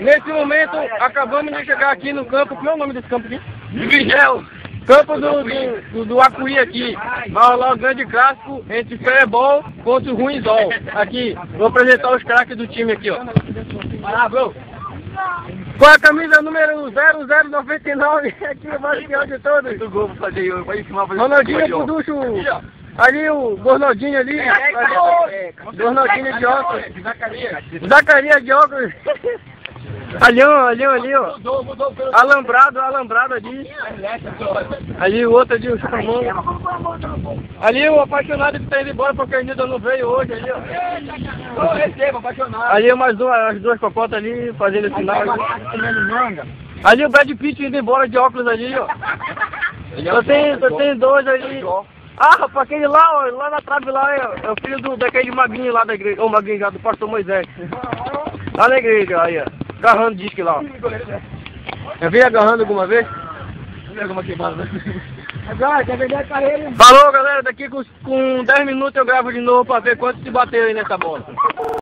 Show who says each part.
Speaker 1: Nesse momento, acabamos de chegar aqui no campo. Qual é o nome desse campo aqui?
Speaker 2: Miguel.
Speaker 1: Campo do Acuí aqui. Vai rolar o grande clássico entre Ferebol contra o Ruinzol. Aqui, vou apresentar os craques do time aqui, ó. Vai lá, bro. Com a camisa número 0099, aqui o mais fiel de todos.
Speaker 2: Do gol, vou fazer eu. Vai filmar, fazer
Speaker 1: Ronaldinho Puducho. Ali o Gornaldinho ali. Gornaldinho de óculos. Zacarias de óculos. Ali, ó. Alambrado ali. Ali o outro ali, o Chupamão. Ali o apaixonado que tá indo embora porque ainda não veio hoje ali, ó.
Speaker 2: Receba, apaixonado.
Speaker 1: Ali as duas cocotas ali, fazendo sinal. Ali o Brad Pitt indo embora de óculos ali, ó. Só tem dois ali. Ah, rapaz, aquele lá, ó, lá na trave lá, é o filho daquele magrinho lá da igreja, ou magrinho já do pastor Moisés. Lá na igreja, aí, ó. Agarrando disque lá, ó. Já veio agarrando alguma vez?
Speaker 2: Alguma queimada, né?
Speaker 1: Falou, galera, daqui com 10 minutos eu gravo de novo pra ver quanto se bateu aí nessa bola.